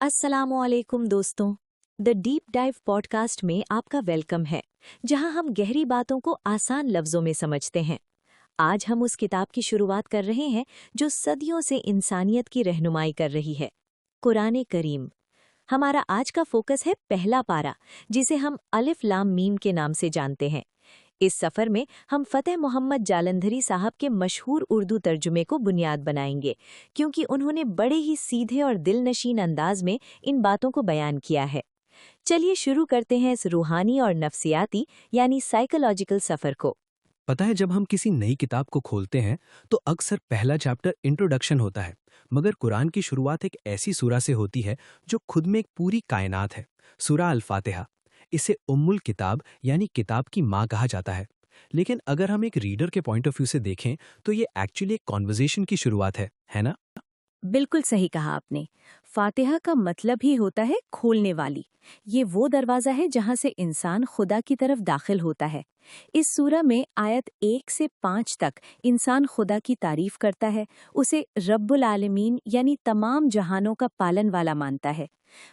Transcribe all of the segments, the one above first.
अस्सलामुअलैकुम दोस्तों। The deep dive podcast में आपका वेलकम है, जहां हम गहरी बातों को आसान लफ्जों में समझते हैं। आज हम उस किताब की शुरुआत कर रहे हैं जो सदियों से इंसानियत की रहनुमाई कर रही है, कुरान करीम। हमारा आज का फोकस है पहला पारा, जिसे हम अलिफ लाम मीम के नाम से जानते हैं। इस सफ़र में हम फ़तेह मोहम्मद जालंधरी साहब के मशहूर उर्दू तर्जुमे को बुनियाद बनाएंगे, क्योंकि उन्होंने बड़े ही सीधे और दिलनशीन अंदाज में इन बातों को बयान किया है। चलिए शुरू करते हैं इस रूहानी और नफ्सियाती यानी साइकोलॉजिकल सफ़र को। पता है, जब हम किसी नई किताब को खोलते हैं तो अक्सर पहला चैप्टर इंट्रोडक्शन होता है। मगर कुरान की शुरुआत एक ऐसी सूरा से होती है जो खुद में एक पूरी कायनात है। सूरा अल फातिहा। इसे उम्मुल किताब यानी किताब की माँ कहा जाता है। लेकिन अगर हम एक रीडर के पॉइंट ऑफ व्यू से देखें तो ये एक्चुअली एक कॉन्वर्जेशन की शुरुआत है ना? बिल्कुल सही कहा आपने। फातिहा का मतलब ही होता है खोलने वाली। ये वो दरवाज़ा है जहाँ से इंसान खुदा की तरफ दाखिल होता है। इस सूरा में आयत 1 से 5 तक इंसान खुदा की तारीफ करता है, उसे रब्बुल आलमीन यानी तमाम जहानों का पालन वाला मानता है।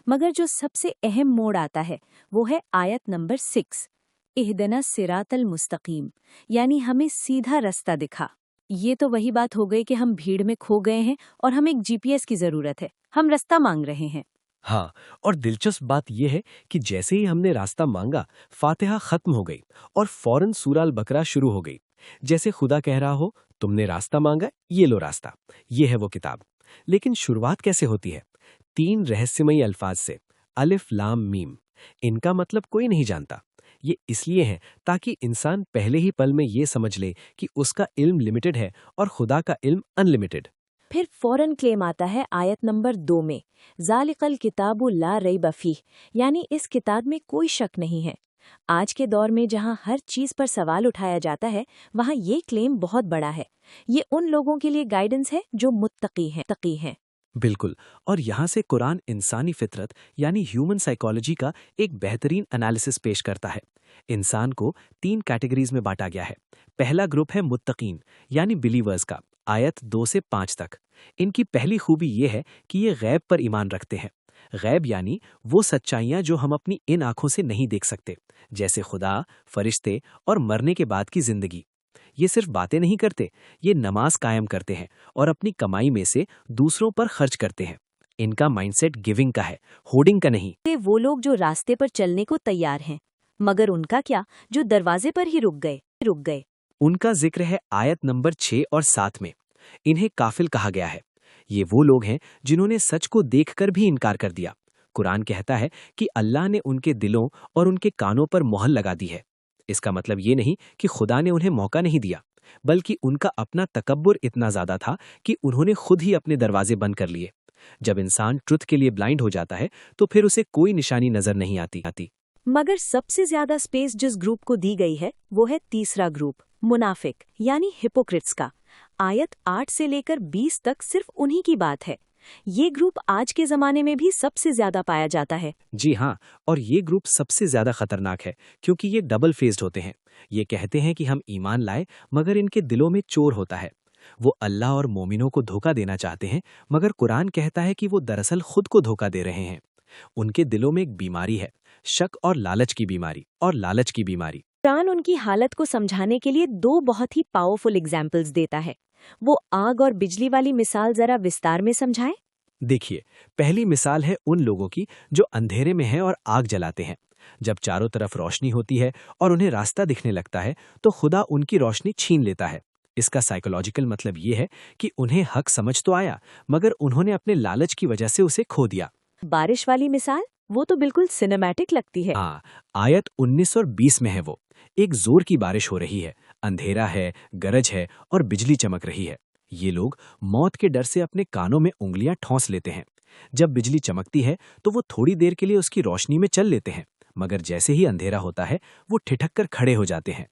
मगर जो सबसे अहम मोड़ आता है वो है आयत नंबर 6, इहदिना सिरातल मुस्तकीम, यानी हमें सीधा रास्ता दिखा। ये तो वही बात हो गई कि हम भीड़ में खो गए हैं और हमें एक जीपीएस की जरूरत है, हम रास्ता मांग रहे हैं। हाँ, और दिलचस्प बात यह है कि जैसे ही हमने रास्ता मांगा, फातिहा खत्म हो गई और फौरन सूरा अल बकरा शुरू हो गई। जैसे खुदा कह रहा हो, तुमने रास्ता मांगा, ये लो रास्ता, ये है वो किताब। लेकिन शुरुआत कैसे होती है? 3 रहस्यमयी अल्फाज से, अलिफ लाम मीम। इनका मतलब कोई नहीं जानता। ये इसलिए है ताकि इंसान पहले ही पल में ये समझ ले कि उसका इल्म लिमिटेड है और खुदा का इल्म अनलिमिटेड। फिर फौरन क्लेम आता है आयत नंबर 2 में, ज़ालिकल किताबु ला रैब फीह, यानी इस किताब में कोई शक नहीं है। आज के दौर में जहां हर चीज पर सवाल उठाया जाता है, वहां ये क्लेम बहुत बड़ा है। ये उन लोगों के लिए गाइडेंस है जो तकी हैं। बिल्कुल। और यहाँ से कुरान इंसानी फितरत यानी ह्यूमन साइकोलॉजी का एक बेहतरीन एनालिसिस पेश करता है। इंसान को 3 कैटेगरीज में बांटा गया है। पहला ग्रुप है मुत्तकीन यानी बिलीवर्स का, आयत 2 से 5 तक। इनकी पहली खूबी ये है कि ये गैब पर ईमान रखते हैं। गैब यानी वो सच्चाइयाँ जो हम अपनी इन आंखों से नहीं देख सकते, जैसे खुदा, फरिश्ते और मरने के बाद की जिंदगी। ये सिर्फ बातें नहीं करते, ये नमाज कायम करते हैं और अपनी कमाई में से दूसरों पर खर्च करते हैं। इनका माइंडसेट गिविंग का है, होर्डिंग का नहीं। ये वो लोग जो रास्ते पर चलने को तैयार हैं, मगर उनका क्या जो दरवाजे पर ही रुक गए। उनका जिक्र है आयत नंबर 6 और 7 में। इन्हें काफिल कहा गया है। ये वो लोग हैं जिन्होंने सच को देखकर भी इनकार कर दिया। कुरान कहता है कि अल्लाह ने उनके दिलों और उनके कानों पर मोहर लगा दी है। इसका मतलब ये नहीं कि खुदा ने उन्हें मौका नहीं दिया, बल्कि उनका अपना तकब्बुर इतना ज्यादा था कि उन्होंने खुद ही अपने दरवाजे बंद कर लिए। जब इंसान ट्रुथ के लिए ब्लाइंड हो जाता है तो फिर उसे कोई निशानी नजर नहीं आती। मगर सबसे ज्यादा स्पेस जिस ग्रुप को दी गई है वो है तीसरा ग्रुप, मुनाफिक यानी हिपोक्रिट्स का। आयत 8 से लेकर 20 तक सिर्फ उन्हीं की बात है। ये ग्रुप आज के जमाने में भी सबसे ज्यादा पाया जाता है। जी हाँ, और ये ग्रुप सबसे ज्यादा खतरनाक है क्योंकि ये डबल फेस्ड होते हैं। ये कहते हैं कि हम ईमान लाए, मगर इनके दिलों में चोर होता है। वो अल्लाह और मोमिनों को धोखा देना चाहते हैं, मगर कुरान कहता है कि वो दरअसल खुद को धोखा दे रहे हैं। उनके दिलों में एक बीमारी है, शक और लालच की बीमारी। कुरान उनकी हालत को समझाने के लिए 2 बहुत ही पावरफुल एग्जाम्पल्स देता है। वो आग और बिजली वाली मिसाल जरा विस्तार में समझाएं। देखिए, पहली मिसाल है उन लोगों की जो अंधेरे में हैं और आग जलाते हैं। जब चारों तरफ रोशनी होती है और उन्हें रास्ता दिखने लगता है तो खुदा उनकी रोशनी छीन लेता है। इसका साइकोलॉजिकल मतलब ये है कि उन्हें हक समझ तो आया, मगर उन्होंने अपने लालच की वजह से उसे खो दिया। बारिश वाली मिसाल, वो तो बिल्कुल सिनेमैटिक लगती है। हाँ, आयत 19 और 20 में है वो। एक जोर की बारिश हो रही है, अंधेरा है, गरज है और बिजली चमक रही है। ये लोग मौत के डर से अपने कानों में उंगलियां ठोंस लेते हैं। जब बिजली चमकती है तो वो थोड़ी देर के लिए उसकी रोशनी में चल लेते हैं, मगर जैसे ही अंधेरा होता है वो ठिठक कर खड़े हो जाते हैं।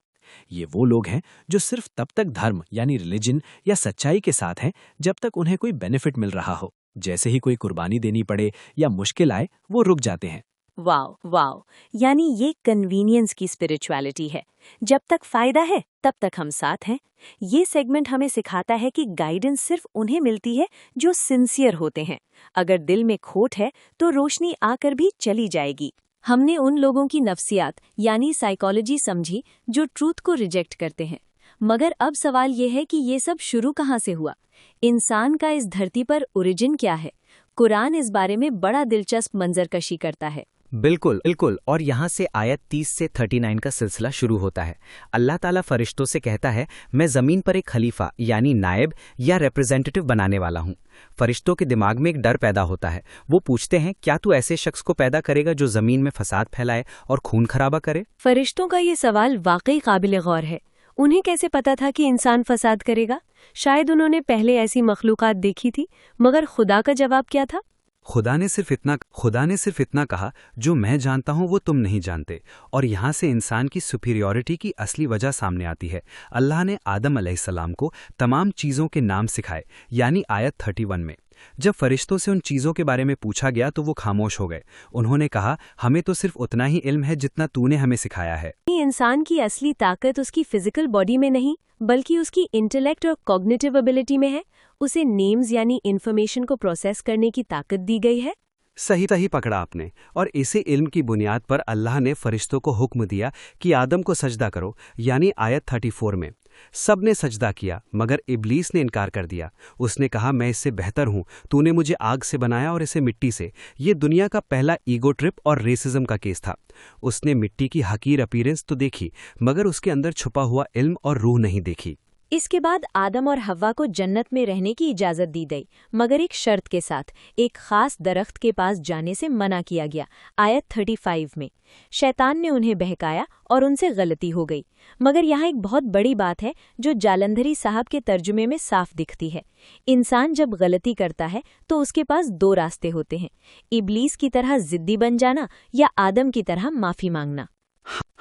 ये वो लोग हैं जो सिर्फ तब तक धर्म यानी रिलीजन या सच्चाई के साथ हैं जब तक उन्हें कोई बेनिफिट मिल रहा हो। जैसे ही कोई कुर्बानी देनी पड़े या मुश्किल आए, वो रुक जाते हैं। वाओ वाओ, यानी ये कन्वीनियंस की स्पिरिचुअलिटी है। जब तक फायदा है तब तक हम साथ हैं। ये सेगमेंट हमें सिखाता है कि गाइडेंस सिर्फ उन्हें मिलती है जो सिंसियर होते हैं। अगर दिल में खोट है तो रोशनी आकर भी चली जाएगी। हमने उन लोगों की नफ्सियात यानी साइकोलॉजी समझी जो ट्रूथ को रिजेक्ट करते हैं। मगर अब सवाल ये है कि ये सब शुरू कहाँ से हुआ? इंसान का इस धरती पर ओरिजिन क्या है? कुरान इस बारे में बड़ा दिलचस्प मंजरकशी करता है। बिल्कुल बिल्कुल। और यहाँ से आयत 30 से 39 का सिलसिला शुरू होता है। अल्लाह ताला फरिश्तों से कहता है, मैं ज़मीन पर एक खलीफा यानी नायब या रिप्रेजेंटेटिव बनाने वाला हूँ। फरिश्तों के दिमाग में एक डर पैदा होता है। वो पूछते हैं, क्या तू ऐसे शख्स को पैदा करेगा जो ज़मीन में फसाद फैलाए और खून खराबा करे? फरिश्तों का ये सवाल वाकई काबिल गौर है। उन्हें कैसे पता था कि इंसान फसाद करेगा? शायद उन्होंने पहले ऐसी मखलूकात देखी थी, मगर खुदा का जवाब क्या था? खुदा ने सिर्फ इतना कहा, जो मैं जानता हूं वो तुम नहीं जानते। और यहाँ से इंसान की सुपीरियॉरिटी की असली वजह सामने आती है। अल्लाह ने आदम अलैहिस्सलाम को तमाम चीज़ों के नाम सिखाए, यानी आयत 31 में। जब फरिश्तों से उन चीज़ों के बारे में पूछा गया तो वो खामोश हो गए। उन्होंने कहा, हमें तो सिर्फ उतना ही इल्म है जितना तूने हमें सिखाया है। इंसान की असली ताकत उसकी फिजिकल बॉडी में नहीं, बल्कि उसकी इंटेलेक्ट और कॉग्निटिव एबिलिटी में है। उसे नेम्स यानी इन्फॉर्मेशन को प्रोसेस करने की ताकत दी गई है। सही पकड़ा आपने। और इसे इल्म की बुनियाद पर अल्लाह ने फरिश्तों को हुक्म दिया कि आदम को सजदा करो, यानी आयत 34 में। सब ने सजदा किया, मगर इब्लीस ने इनकार कर दिया। उसने कहा, मैं इससे बेहतर हूँ, तूने मुझे आग से बनाया और इसे मिट्टी से। ये दुनिया का पहला ईगो ट्रिप और रेसिज्म का केस था। उसने मिट्टी की हकीर अपीयरेंस तो देखी, मगर उसके अंदर छुपा हुआ इल्म और रूह नहीं देखी। इसके बाद आदम और हव्वा को जन्नत में रहने की इजाज़त दी गई, मगर एक शर्त के साथ। एक खास दरख्त के पास जाने से मना किया गया, आयत 35 में। शैतान ने उन्हें बहकाया और उनसे गलती हो गई। मगर यहाँ एक बहुत बड़ी बात है जो जालंधरी साहब के तर्जुमे में साफ दिखती है। इंसान जब गलती करता है तो उसके पास दो रास्ते होते हैं, इब्लीस की तरह जिद्दी बन जाना या आदम की तरह माफ़ी मांगना।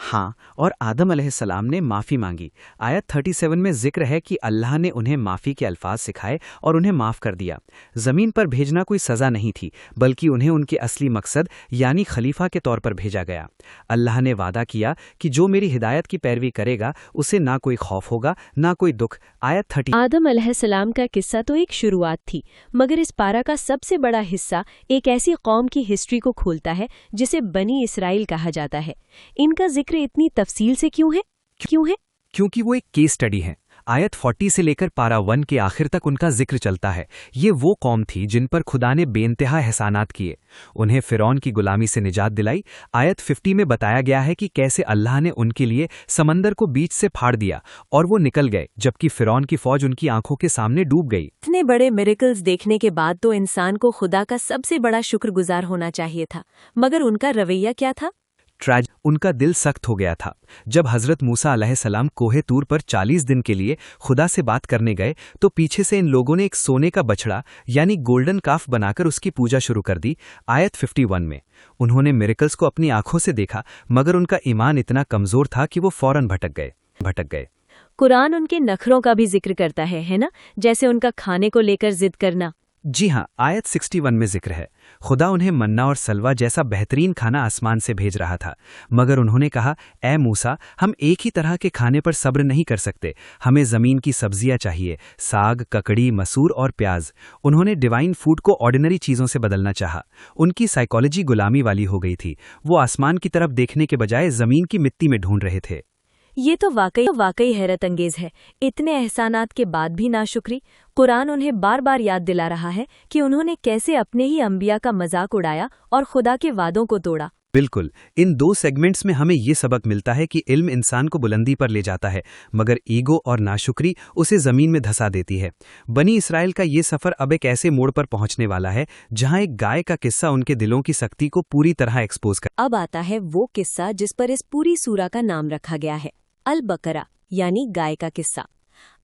हाँ, और आदम अलैहिस्सलाम ने माफ़ी मांगी। आयत 37 में जिक्र है कि अल्लाह ने उन्हें माफ़ी के अल्फाज सिखाए और उन्हें माफ़ कर दिया। ज़मीन पर भेजना कोई सज़ा नहीं थी, बल्कि उन्हें उनके असली मकसद यानी खलीफा के तौर पर भेजा गया। अल्लाह ने वादा किया कि जो मेरी हिदायत की पैरवी करेगा उसे ना कोई खौफ होगा ना कोई दुख। आयत 30। आदम अलैहिस्सलाम का किस्सा तो एक शुरुआत थी, मगर इस पारा का सबसे बड़ा हिस्सा एक ऐसी कौम की हिस्ट्री को खोलता है जिसे बनी इसराइल कहा जाता है। इनका जिक्र इतनी तफसील से क्यों है? क्योंकि वो एक केस स्टडी है। आयत 40 से लेकर पारा 1 के आखिर तक उनका जिक्र चलता है। ये वो कौम थी जिन पर खुदा ने बेइंतहा एहसानात किए, उन्हें फिरौन की गुलामी से निजात दिलाई। आयत 50 में बताया गया है कि कैसे अल्लाह ने उनके लिए समंदर को बीच से फाड़ दिया और वो निकल गए, जबकि फिरौन की फौज उनकी आंखों के सामने डूब गई। इतने बड़े मिरेकल्स देखने के बाद तो इंसान को खुदा का सबसे बड़ा शुक्रगुजार होना चाहिए था, मगर उनका रवैया क्या था? उनका दिल सख्त हो गया था। जब हजरत मूसा अलैहिस्सलाम कोहे तूर पर 40 दिन के लिए खुदा से बात करने गए तो पीछे से इन लोगों ने एक सोने का बछड़ा यानी गोल्डन काफ बनाकर उसकी पूजा शुरू कर दी। आयत 51 में उन्होंने मिरेकल्स को अपनी आंखों से देखा, मगर उनका ईमान इतना कमजोर था कि वो फौरन भटक गए। कुरान उनके नखरों का भी जिक्र करता है ना? जैसे उनका खाने को लेकर जिद करना। जी हाँ, आयत 61 में जिक्र है। खुदा उन्हें मन्ना और सलवा जैसा बेहतरीन खाना आसमान से भेज रहा था, मगर उन्होंने कहा, ए मूसा, हम एक ही तरह के खाने पर सब्र नहीं कर सकते, हमें ज़मीन की सब्जियां चाहिए, साग, ककड़ी, मसूर और प्याज। उन्होंने डिवाइन फूड को ऑर्डिनरी चीज़ों से बदलना चाहा। उनकी साइकोलॉजी गुलामी वाली हो गई थी। वो आसमान की तरफ देखने के बजाय ज़मीन की मिट्टी में ढूंढ रहे थे। ये तो वाकई हैरत अंगेज है। इतने एहसानात के बाद भी नाशुक्री। कुरान उन्हें बार बार याद दिला रहा है कि उन्होंने कैसे अपने ही अंबिया का मजाक उड़ाया और खुदा के वादों को तोड़ा। बिल्कुल, इन दो सेगमेंट्स में हमें ये सबक मिलता है कि इल्म इंसान को बुलंदी पर ले जाता है, मगर ईगो और नाशुक्री उसे जमीन में धंसा देती है। बनी इसराइल का ये सफर अब एक ऐसे मोड़ पर पहुंचने वाला है जहां एक गाय का किस्सा उनके दिलों की सख्ती को पूरी तरह एक्सपोज कर। अब आता है वो किस्सा जिस पर इस पूरी सूरा का नाम रखा गया है, अल बकरा यानी गाय का किस्सा।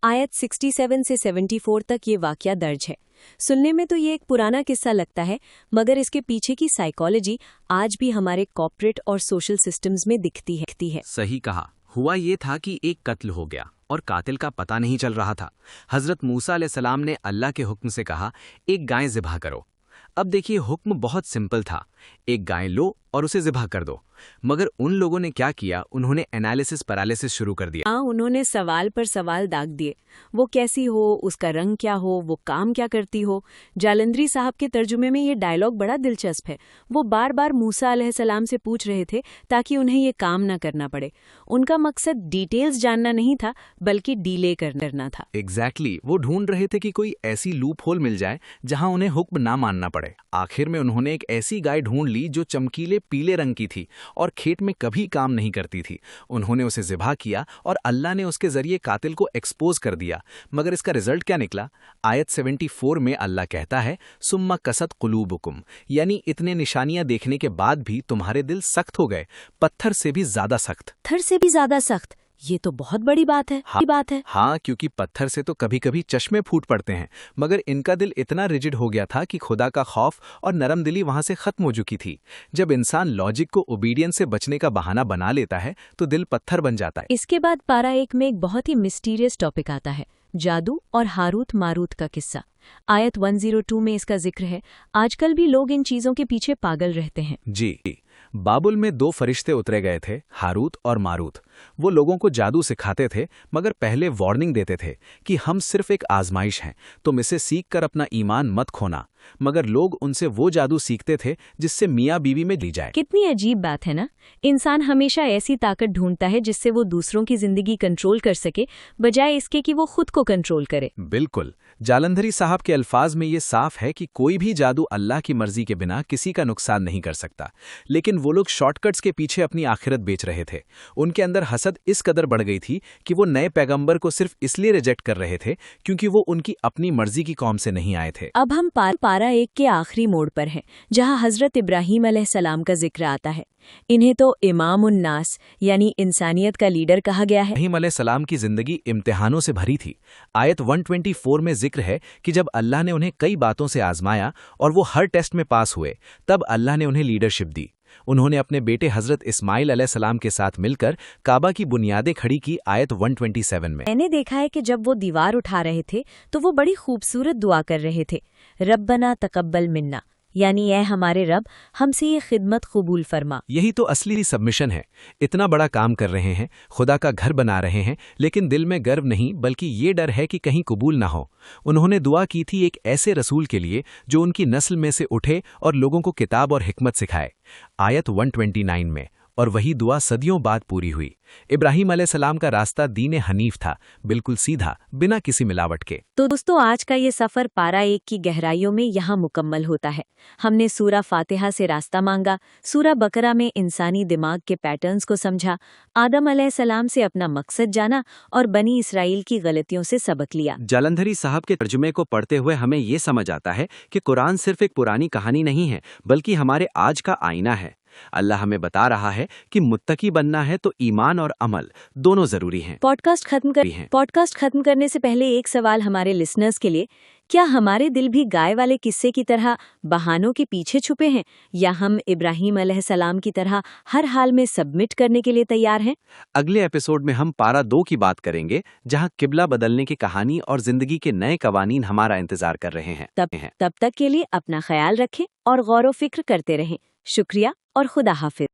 आयत 67 से 74 तक ये वाकया दर्ज है। सुनने में तो ये एक पुराना किस्सा लगता है, मगर इसके पीछे की साइकोलॉजी आज भी हमारे कॉर्पोरेट और सोशल सिस्टम्स में दिखती है। सही कहा। हुआ ये था कि एक कत्ल हो गया और कातिल का पता नहीं चल रहा था। हजरत मूसा अलैहिस्सलाम ने अल्लाह के हुक्म से कहा, एक गाय ज़िबह करो। अब देखिए, हुक्म बहुत सिंपल था, एक गाय लो और उसे ज़िबह कर दो। मगर उन लोगों ने क्या किया, उन्होंने एनालिसिस पैरालिसिस शुरू कर दिया। हाँ, उन्होंने सवाल पर सवाल दाग दिए। वो कैसी हो, उसका रंग क्या हो, वो काम क्या करती हो। जालंधरी साहब के तर्जुमे में ये डायलॉग बड़ा दिलचस्प है। वो बार बार मूसा अलैहिस्सलाम से पूछ रहे थे ताकि उन्हें ये काम न करना पड़े। उनका मकसद डिटेल्स जानना नहीं था, बल्कि डीले करना था। एग्जैक्टली, वो ढूंढ रहे थे कि कोई ऐसी लूप होल मिल जाए जहां उन्हें हुक्म ना मानना पड़े। आखिर में उन्होंने एक ऐसी गाय ढूंढ ली जो चमकीले पीले रंग की थी और खेत में कभी काम नहीं करती थी। उन्होंने उसे ज़िबह किया और अल्लाह ने उसके जरिए कातिल को एक्सपोज कर दिया। मगर इसका रिजल्ट क्या निकला? आयत 74 में अल्लाह कहता है, सुम्मा कसत कुलूबुकुम, यानी इतने निशानियां देखने के बाद भी तुम्हारे दिल सख्त हो गए, पत्थर से भी ज्यादा सख्त। पत्थर से भी ज्यादा सख्त, ये तो बहुत बड़ी बात है। हाँ, क्योंकि पत्थर से तो कभी कभी चश्मे फूट पड़ते हैं, मगर इनका दिल इतना रिजिड हो गया था कि खुदा का खौफ और नरम दिली वहां से खत्म हो चुकी थी। जब इंसान लॉजिक को ओबीडियंस से बचने का बहाना बना लेता है तो दिल पत्थर बन जाता है। इसके बाद पारा 1 में एक बहुत ही मिस्टीरियस टॉपिक आता है, जादू और हारूत मारूत का किस्सा। आयत 102 में इसका जिक्र है। आजकल भी लोग इन चीजों के पीछे पागल रहते हैं। जी, बाबुल में 2 फरिश्ते उतरे गए थे, हारूत और मारूत। वो लोगों को जादू सिखाते थे, मगर पहले वार्निंग देते थे कि हम सिर्फ एक आजमाइश हैं, तुम इसे सीख कर अपना ईमान मत खोना। मगर लोग उनसे वो जादू सीखते थे जिससे मियाँ बीवी में ली जाए। कितनी अजीब बात है ना। इंसान हमेशा ऐसी ताकत ढूंढता है जिससे वो दूसरों की जिंदगी कंट्रोल कर सके, बजाय इसके कि वो खुद को कंट्रोल करे। बिल्कुल, जालंधरी साहब के अल्फाज में ये साफ है कि कोई भी जादू अल्लाह की मर्जी के बिना किसी का नुकसान नहीं कर सकता। लेकिन वो लोग शॉर्टकट्स के पीछे अपनी आखिरत बेच रहे थे। उनके अंदर हसद इस कदर बढ़ गई थी कि वो नए पैगंबर को सिर्फ इसलिए रिजेक्ट कर रहे थे क्योंकि वो उनकी अपनी मर्जी की कौम से नहीं आए थे। अब हम पारा 1 के आखिरी मोड़ पर हैं, जहां हजरत इब्राहीम अलैहिस्सलाम का जिक्र आता है। इन्हें तो इमाम उन्नास यानी इंसानियत का लीडर कहा गया है। इब्राहीम अलैहिस्सलाम की जिंदगी इम्तिहानों से भरी थी। आयत 124 में जिक्र है कि जब अल्लाह ने उन्हें कई बातों से आजमाया और वो हर टेस्ट में पास हुए, तब अल्लाह ने उन्हें लीडरशिप दी। उन्होंने अपने बेटे हजरत इस्माइल अलैहिस्सलाम के साथ मिलकर काबा की बुनियादें खड़ी की। आयत 127 में मैंने देखा है कि जब वो दीवार उठा रहे थे तो वो बड़ी खूबसूरत दुआ कर रहे थे, रब्बना तकब्बल मिन्ना, यानी ऐ हमारे रब, हमसे ये खिदमत कबूल फरमा। यही तो असली सबमिशन है। इतना बड़ा काम कर रहे हैं, खुदा का घर बना रहे हैं, लेकिन दिल में गर्व नहीं बल्कि ये डर है कि कहीं कबूल ना हो। उन्होंने दुआ की थी एक ऐसे रसूल के लिए जो उनकी नस्ल में से उठे और लोगों को किताब और हिकमत सिखाए। आयत 129 में, और वही दुआ सदियों बाद पूरी हुई। इब्राहीम अलैहिस्सलाम का रास्ता दीन हनीफ था, बिल्कुल सीधा, बिना किसी मिलावट के। तो दोस्तों, आज का ये सफर पारा 1 की गहराइयों में यहाँ मुकम्मल होता है। हमने सूरा फातिहा से रास्ता मांगा, सूरा बकरा में इंसानी दिमाग के पैटर्न्स को समझा, आदम अलैहिस्सलाम से अपना मकसद जाना और बनी इसराइल की गलतियों से सबक लिया। जालंधरी साहब के तर्जुमे को पढ़ते हुए हमें ये समझ आता है कि कुरान सिर्फ एक पुरानी कहानी नहीं है, बल्कि हमारे आज का आईना है। अल्लाह हमें बता रहा है कि मुत्तकी बनना है तो ईमान और अमल दोनों जरूरी हैं। पॉडकास्ट खत्म करने से पहले एक सवाल हमारे लिसनर्स के लिए, क्या हमारे दिल भी गाय वाले किस्से की तरह बहानों के पीछे छुपे हैं, या हम इब्राहीम अलैहिस्सलाम की तरह हर हाल में सबमिट करने के लिए तैयार हैं? अगले एपिसोड में हम पारा 2 की बात करेंगे, जहां किबला बदलने की कहानी और जिंदगी के नए कवानीन हमारा इंतजार कर रहे हैं। तब तक के लिए अपना ख्याल रखें और गौर व फिक्र करते रहें। शुक्रिया और खुदा हाफिज।